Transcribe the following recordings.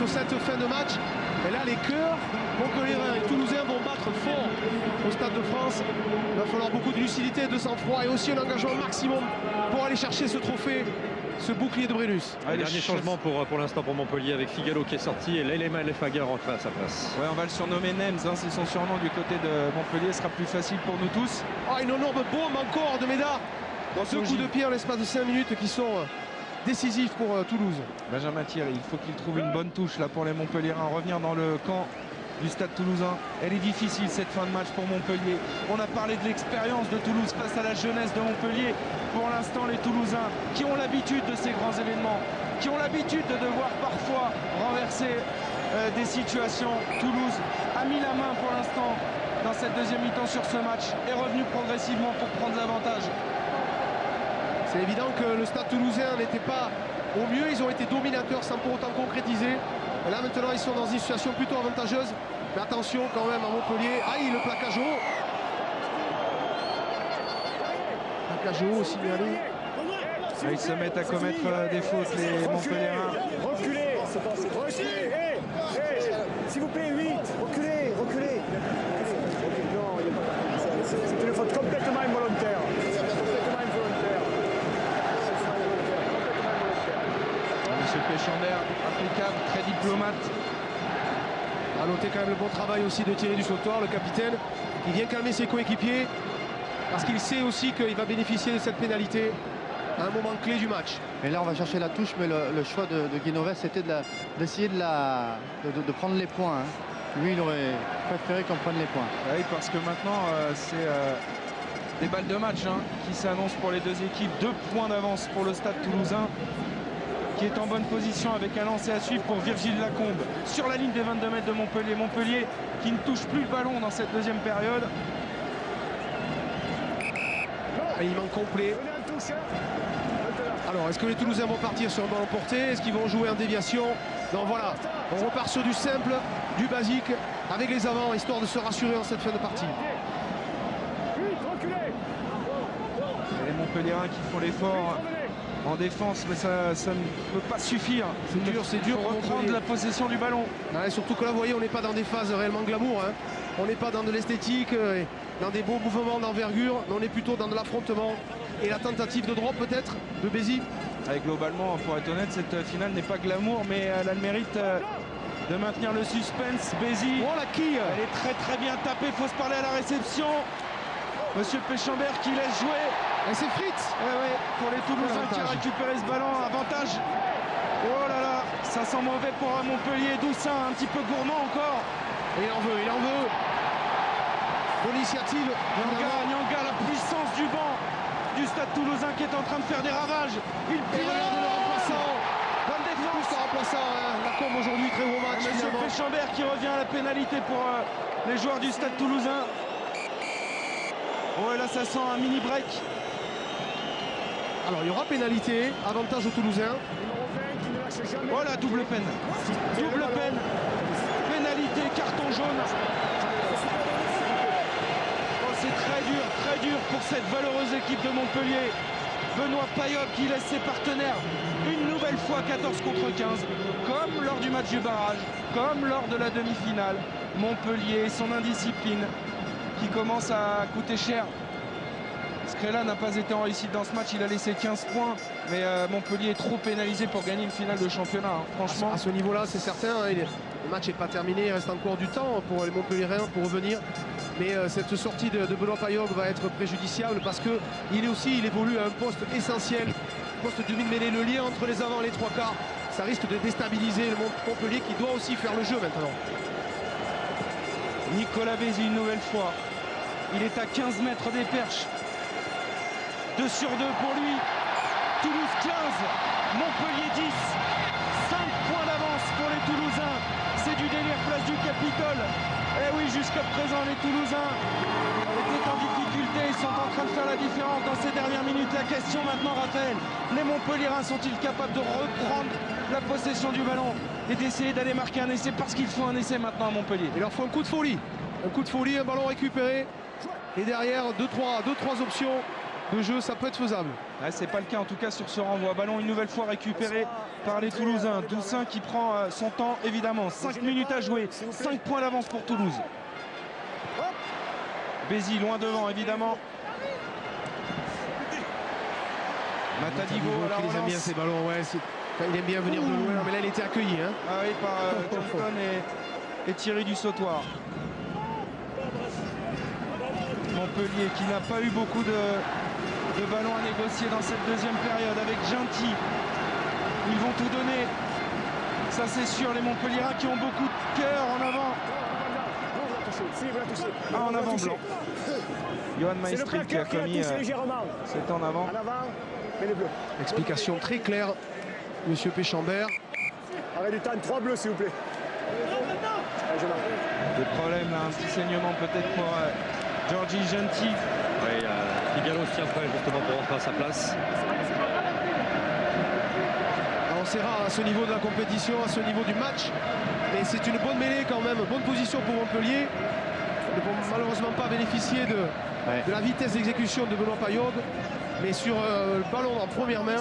sur cette fin de match. Et là, les cœurs montpelliérains et toulousains vont battre fort au Stade de France. Il va falloir beaucoup de lucidité, de sang-froid et aussi un engagement maximum pour aller chercher ce trophée, ce bouclier de Brennus. Ouais, dernier changement pour l'instant pour Montpellier, avec Figalo qui est sorti et Lelema Lefaga rentré à sa place. Ouais, on va le surnommer Nems, hein, c'est son surnom du côté de Montpellier. Ce sera plus facile pour nous tous. Oh, une énorme bombe encore de Médard. Deux coups de pied en l'espace de 5 minutes qui sont décisifs pour Toulouse. Benjamin Thierry, il faut qu'il trouve une bonne touche là pour les Montpelliérains. Revenir dans le camp du Stade Toulousain. Elle est difficile cette fin de match pour Montpellier. On a parlé de l'expérience de Toulouse face à la jeunesse de Montpellier. Pour l'instant, les Toulousains qui ont l'habitude de ces grands événements, qui ont l'habitude de devoir parfois renverser des situations. Toulouse a mis la main pour l'instant dans cette deuxième mi-temps sur ce match, est revenu progressivement pour prendre l'avantage. C'est évident que le Stade Toulousain n'était pas au mieux. Ils ont été dominateurs sans pour autant concrétiser. Et là maintenant ils sont dans une situation plutôt avantageuse. Mais attention quand même à Montpellier. Aïe, le plaquage haut. Plaquage haut signalé. Ils se mettent à commettre des fautes, les Montpelliérains. Reculez, reculez, s'il vous plaît, 8, reculez, reculez. Non, c'est une faute complètement involontaire. Monsieur Péchamber, impeccable, très diplomate. À noter quand même le bon travail aussi de Thierry Duchautoir, le capitaine, qui vient calmer ses coéquipiers parce qu'il sait aussi qu'il va bénéficier de cette pénalité à un moment clé du match. Et là on va chercher la touche, mais le choix de Guinoves c'était d'essayer de prendre les points. Hein. Lui il aurait préféré qu'on prenne les points. Oui, parce que maintenant c'est des balles de match hein, qui s'annoncent pour les deux équipes. 2 points d'avance pour le Stade Toulousain, qui est en bonne position avec un lancer à suivre pour Virgile Lacombe sur la ligne des 22 mètres de Montpellier. Montpellier qui ne touche plus le ballon dans cette deuxième période. Et il manque complet. Alors, est-ce que les Toulousains vont partir sur un ballon porté? Est-ce qu'ils vont jouer en déviation? Non, voilà. On repart sur du simple, du basique, avec les avants, histoire de se rassurer en cette fin de partie. Et les Montpelliérains qui font l'effort en défense, mais ça ne peut pas suffire. C'est dur pour reprendre la possession du ballon. Ouais, surtout que là, vous voyez, on n'est pas dans des phases réellement glamour. Hein. On n'est pas dans de l'esthétique, dans des beaux mouvements d'envergure, mais on est plutôt dans de l'affrontement. Et la tentative de drop peut-être de Bézi. Globalement, pour être honnête, cette finale n'est pas glamour, mais elle a le mérite de maintenir le suspense. Bézi, oh la quille, elle est très bien tapée, il faut se parler à la réception. Monsieur Péchambert qui laisse jouer. Et c'est Fritz. Ouais, pour les Toulousains qui a récupéré ce ballon, avantage. Oh là là, ça sent mauvais pour Montpellier. Doussin, un petit peu gourmand encore. Et il en veut. Bonne initiative. Nyanga, la puissance du banc du Stade Toulousain qui est en train de faire des ravages. Il pire de le remplaçant. Bonne défense. Le remplaçant, hein. Lacombe aujourd'hui, très gros match. Monsieur Péchambert qui revient à la pénalité pour les joueurs du Stade Toulousain. Ouais, là ça sent un mini break. Alors il y aura pénalité, avantage aux Toulousains. Voilà, double peine. Double peine. Pénalité, carton jaune. Oh, c'est très dur pour cette valeureuse équipe de Montpellier. Benoît Payotte qui laisse ses partenaires une nouvelle fois 14 contre 15, comme lors du match du barrage, comme lors de la demi-finale. Montpellier, son indiscipline qui commence à coûter cher. Scrella n'a pas été en réussite dans ce match, il a laissé 15 points, mais Montpellier est trop pénalisé pour gagner une finale de championnat, hein. Franchement. À ce niveau-là, c'est certain, hein, le match n'est pas terminé, il reste encore du temps pour les Montpelliérains pour revenir. Mais cette sortie de Benoît Payotte va être préjudiciable parce qu'il évolue à un poste essentiel, poste de demi-mêlée, le lien entre les avants et les trois quarts. Ça risque de déstabiliser le Montpellier qui doit aussi faire le jeu maintenant. Nicolas Bézi une nouvelle fois. Il est à 15 mètres des perches. 2 sur 2 pour lui. Toulouse 15, Montpellier 10. 5 points d'avance pour les Toulousains. C'est du délire place du Capitole. Eh oui, jusqu'à présent, les Toulousains étaient en difficulté. Ils sont en train de faire la différence dans ces dernières minutes. La question maintenant, Raphaël, les Montpelliérains sont-ils capables de reprendre la possession du ballon et d'essayer d'aller marquer un essai, parce qu'il faut un essai maintenant à Montpellier? Il leur faut un coup de folie. Un coup de folie, un ballon récupéré. Et derrière, 2-3 options de jeu, ça peut être faisable. Ouais, c'est pas le cas en tout cas sur ce renvoi. Ballon une nouvelle fois récupéré par les Toulousains. Doussin qui prend son temps évidemment. 5 minutes à jouer, 5 points d'avance pour Toulouse. Bézi loin devant évidemment. Matadigo à la il aime bien relance. ces ballons, ouais. Enfin, il aime bien venir de loin, mais là il était accueilli. Hein. Ah oui, par Johnston et Thierry du Sautoir. Montpellier qui n'a pas eu beaucoup de ballons à négocier dans cette deuxième période avec Gentil. Ils vont tout donner. Ça c'est sûr, les Montpelliérains qui ont beaucoup de cœur en avant. Ah, en avant blanc. Johan C'est le Maestri qui a plaqueur qui a commis touché légèrement. c'est en avant. En avant, mais les bleus. Explication très claire, monsieur Péchambert. Arrêt du temps, 3 bleus s'il vous plaît. Allez, je marque. Le problème là, un petit saignement peut-être pour Georgi Gentil. Ouais, Figalo se tient prêt justement pour rentrer à sa place. Alors, c'est rare à ce niveau de la compétition, à ce niveau du match, mais c'est une bonne mêlée quand même, bonne position pour Montpellier. Ils ne vont malheureusement pas bénéficier de la vitesse d'exécution de Benoît Paillaugue, mais sur le ballon en première main,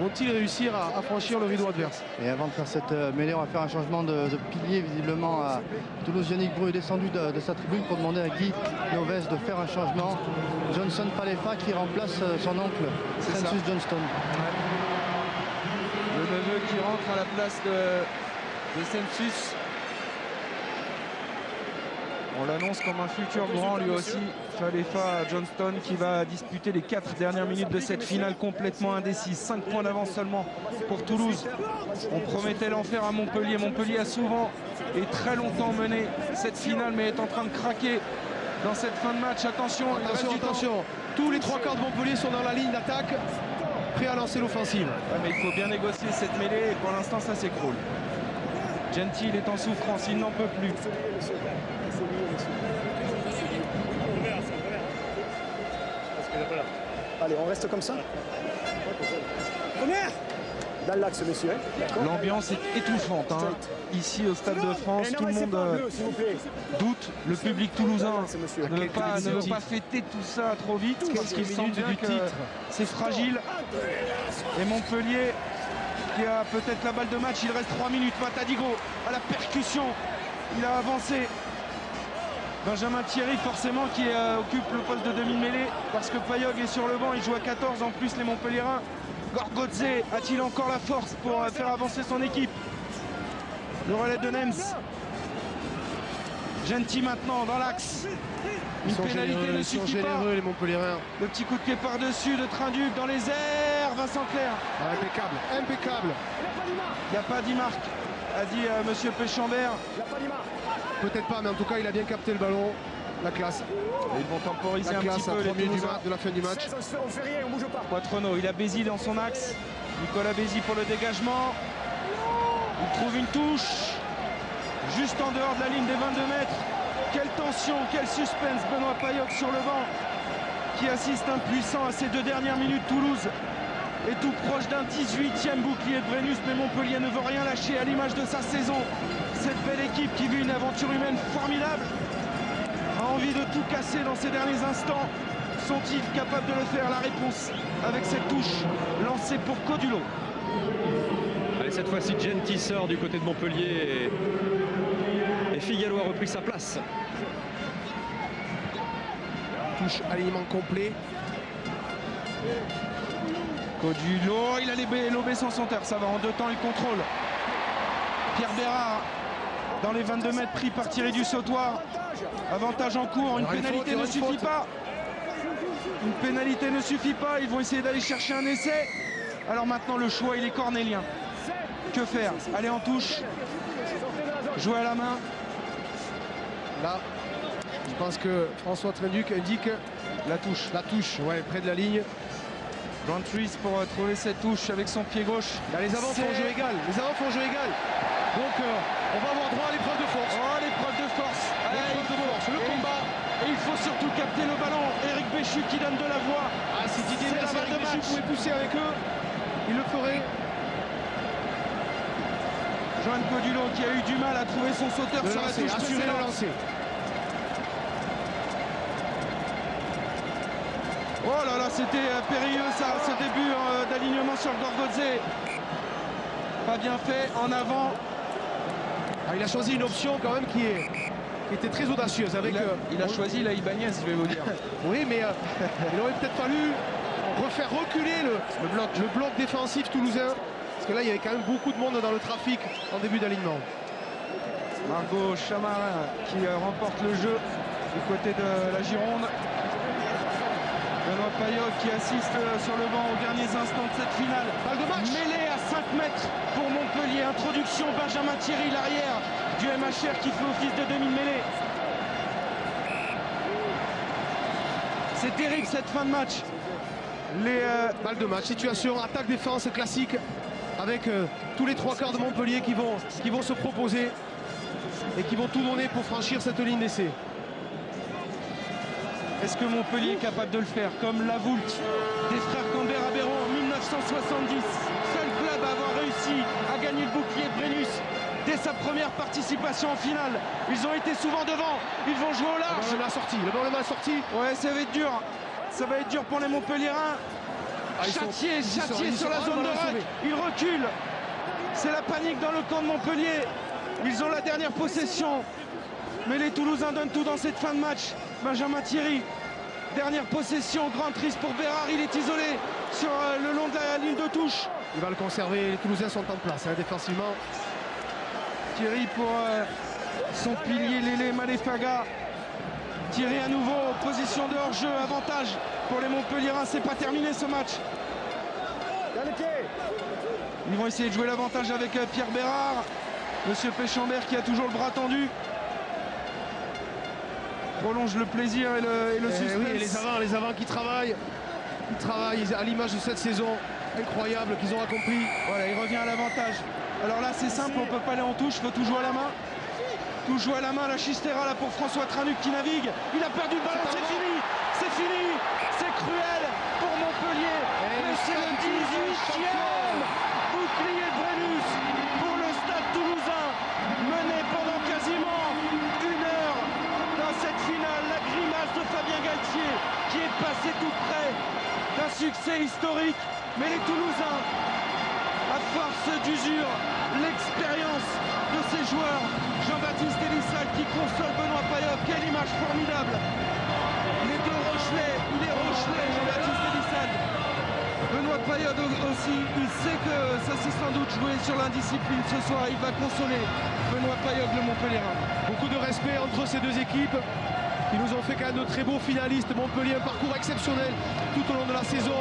vont-ils réussir à franchir le rideau adverse? Et avant de faire cette mêlée, on va faire un changement de pilier. Visiblement, à Toulouse, Yannick Brou est descendu de sa tribune pour demander à Guy Novès de faire un changement. Johnson Palefa qui remplace son oncle, Francis Johnston. Le neveu qui rentre à la place de Census. On l'annonce comme un futur grand lui aussi. Falefa Johnston qui va disputer les 4 dernières minutes de cette finale complètement indécise. 5 points d'avance seulement pour Toulouse. On promettait l'enfer à Montpellier. Montpellier a souvent et très longtemps mené cette finale mais est en train de craquer dans cette fin de match. Attention, il reste du temps. Attention, tous les 3 quarts de Montpellier sont dans la ligne d'attaque, prêts à lancer l'offensive. Ouais, mais il faut bien négocier cette mêlée et pour l'instant ça s'écroule. Gentil est en souffrance, il n'en peut plus. Allez, on reste comme ça. Première. Dans l'axe, messieurs. L'ambiance est étouffante. Hein. Ici au Stade de France, tout le monde doute. Le public toulousain ne veut pas fêter tout ça trop vite parce qu'il sent bien que c'est fragile. Et Montpellier qui a peut-être la balle de match, il reste 3 minutes. Matadigo à la percussion, il a avancé. Benjamin Thierry forcément qui occupe le poste de demi-mêlée parce que Paillaugue est sur le banc, il joue à 14 en plus les Montpelliérains. Gorgodze a-t-il encore la force pour faire avancer son équipe? Le relais de Nems. Gentil maintenant dans l'axe. Une pénalité ne suffit pas. Les Montpelliérains. Le petit coup de pied par-dessus de Trinduc dans les airs. Vincent Clerc. Ah, impeccable, impeccable. Il n'y a pas d'Imarque, a dit monsieur Péchambert. Peut-être pas, mais en tout cas, il a bien capté le ballon. La classe. Et ils vont temporiser La un classe petit à peu 3 les minutes Toulousains. de la fin du match. On fait rien, on bouge pas. Poitrenaud, il a Bézi dans son axe. Nicolas Bézi pour le dégagement. Il trouve une touche. Juste en dehors de la ligne des 22 mètres. Quelle tension, quel suspense. Benoît Paillaugue sur le banc qui assiste impuissant à ces 2 dernières minutes. Toulouse est tout proche d'un 18e bouclier de Brennus, mais Montpellier ne veut rien lâcher à l'image de sa saison. Cette belle équipe qui vit une aventure humaine formidable a envie de tout casser dans ces derniers instants. Sont-ils capables de le faire? La réponse avec cette touche lancée pour Codulo. Allez, cette fois-ci, Gentil sort du côté de Montpellier et Figalo a repris sa place. Touche, alignement complet. Codulo, il a lobé sans senteur, ça va en 2 temps, il contrôle. Pierre Bérard dans les 22 mètres pris par Thierry du Sautoir. Avantage en cours, une pénalité ne suffit pas. Une pénalité ne suffit pas, ils vont essayer d'aller chercher un essai. Alors maintenant le choix il est cornélien. Que faire? Aller en touche, jouer à la main. Là, je pense que François Trinduc indique La touche. la touche, ouais, près de la ligne. Grant Rees pour trouver cette touche avec son pied gauche. Là, les avants font jeu égal. Les avants font jeu égal. Donc, on va avoir droit à l'épreuve de force. Oh, l'épreuve de force. L'épreuve de force, le combat. Et il faut surtout capter le ballon. Eric Béchu qui donne de la voix. Ah, si Didier C'est la balle de match. pouvait pousser avec eux, il le ferait. Johan Codulo qui a eu du mal à trouver son sauteur Le sur la lancer, touche assurer le précédente. lancer. Oh, Oh là là, c'était périlleux ça, ce début d'alignement sur Gorgodze. Pas bien fait, en avant. Ah, il a choisi une option quand même qui était très audacieuse. Avec, il a choisi la Ibanez, je vais vous dire. Oui, mais il aurait peut-être fallu refaire reculer le bloc défensif toulousain. Parce que là, il y avait quand même beaucoup de monde dans le trafic en début d'alignement. Margot Chamarin qui remporte le jeu du côté de la Gironde. Benoît Payog qui assiste sur le banc aux derniers instants de cette finale. Balle de match. Mêlée à 5 mètres pour Montpellier. Introduction Benjamin Thierry, l'arrière du MHR qui fait office de demi-mêlée. C'est terrible cette fin de match. Balle de match, situation attaque-défense classique avec tous les trois quarts de Montpellier qui vont se proposer et qui vont tout donner pour franchir cette ligne d'essai. Est-ce que Montpellier est capable de le faire comme la Voulte des frères Cambert-Abéron en 1970, seul club à avoir réussi à gagner le bouclier de Brennus dès sa première participation en finale. Ils ont été souvent devant, ils vont jouer au large. Le ballon est sorti. Ouais, ça va être dur. Ça va être dur pour les Montpelliérains. Châtier sur la zone de ruck. Ils reculent. C'est la panique dans le camp de Montpellier. Ils ont la dernière possession. Mais les Toulousains donnent tout dans cette fin de match. Benjamin Thierry, dernière possession, grand triste pour Bérard. Il est isolé sur le long de la ligne de touche. Il va le conserver. Les Toulousains sont en place défensivement. Thierry pour son pilier Lélé Malefaga. Thierry à nouveau, position de hors-jeu, avantage pour les Montpelliérains. C'est pas terminé ce match. Ils vont essayer de jouer l'avantage avec Pierre Bérard. Monsieur Péchambert qui a toujours le bras tendu. Prolonge le plaisir et le suspense. Oui, et les avants qui travaillent. Ils travaillent à l'image de cette saison incroyable qu'ils ont accompli. Voilà, il revient à l'avantage. Alors là, c'est simple, on peut pas aller en touche, il faut tout jouer à la main. Tout jouer à la main, la Chistera là pour François Tranuc qui navigue. Il a perdu le ballon, c'est fini, c'est cruel pour Montpellier. Mais c'est le 18e bouclier de Brennus pour le Stade Toulousain, mené pendant quasiment 1 heure dans cette finale. La grimace de Fabien Galtier qui est passé tout près d'un succès historique. Mais les Toulousains, à force d'usure, l'expérience de ces joueurs, Jean-Baptiste Elissal qui console Benoît Payog, quelle image formidable. Les deux Rochelais, il est Rochelais, Jean-Baptiste Elissal. Benoît Payog aussi, il sait que ça s'est sans doute joué sur l'indiscipline ce soir, il va consoler Benoît Payog, le Montpelliérain. Beaucoup de respect entre ces deux équipes qui nous ont fait quand même de très beaux finalistes. Montpellier, un parcours exceptionnel tout au long de la saison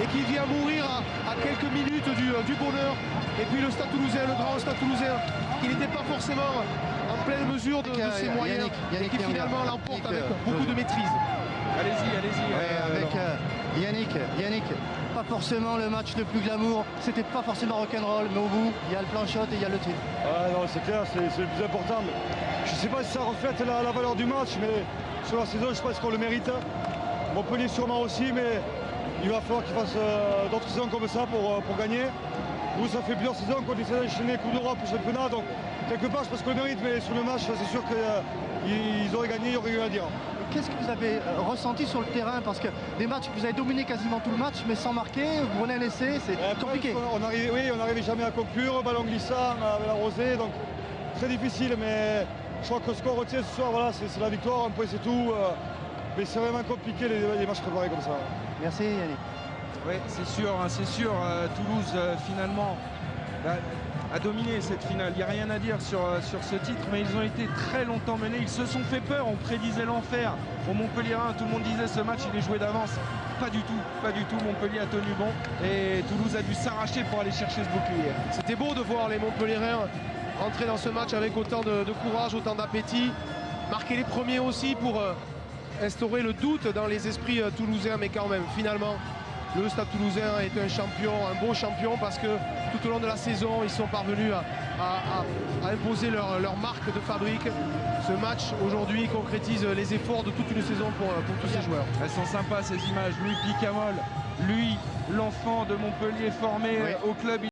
et qui vient mourir à quelques minutes du bonheur. Et puis le Stade Toulousain, le grand Stade Toulousain, qui n'était pas forcément en pleine mesure de ses moyens, et qui finalement l'emporte avec beaucoup de maîtrise. Allez-y. Yannick, pas forcément le match le plus glamour, c'était pas forcément rock'n'roll, mais au bout, il y a le plan shot et il y a le titre. Ah non, c'est clair, c'est le plus important. Je ne sais pas si ça reflète la valeur du match, mais sur la saison, je pense qu'on le mérite. Montpellier sûrement aussi, mais il va falloir qu'il fasse d'autres saisons comme ça pour gagner. Nous, ça fait plusieurs saisons qu'on essaie d'enchaîner Coupe d'Europe et championnat, donc quelque part, je pense qu'on le mérite, mais sur le match, c'est sûr qu'ils auraient gagné, il y aurait eu à dire. Qu'est-ce que vous avez ressenti sur le terrain? Parce que des matchs que vous avez dominé quasiment tout le match, mais sans marquer, vous prenez un essai, c'est compliqué. On n'arrivait jamais à conclure, ballon glissant, avec la rosée, donc très difficile, mais je crois que ce qu'on retient ce soir, voilà, c'est la victoire, un point c'est tout. Mais c'est vraiment compliqué les matchs préparés comme ça. Merci Yannick. Oui, c'est sûr. Toulouse finalement a dominé cette finale. Il n'y a rien à dire sur ce titre, mais ils ont été très longtemps menés. Ils se sont fait peur, on prédisait l'enfer. Au Montpelliérain, tout le monde disait ce match, il est joué d'avance. Pas du tout. Montpellier a tenu bon et Toulouse a dû s'arracher pour aller chercher ce bouclier. C'était beau de voir les Montpelliérains entrer dans ce match avec autant de courage, autant d'appétit. Marquer les premiers aussi pour instaurer le doute dans les esprits toulousains, mais quand même, finalement, le Stade Toulousain est un champion, un beau champion, parce que tout au long de la saison, ils sont parvenus à imposer leur marque de fabrique. Ce match, aujourd'hui, concrétise les efforts de toute une saison pour tous ces joueurs. Elles sont sympas ces images. Lui, Picamol, lui, l'enfant de Montpellier formé au club.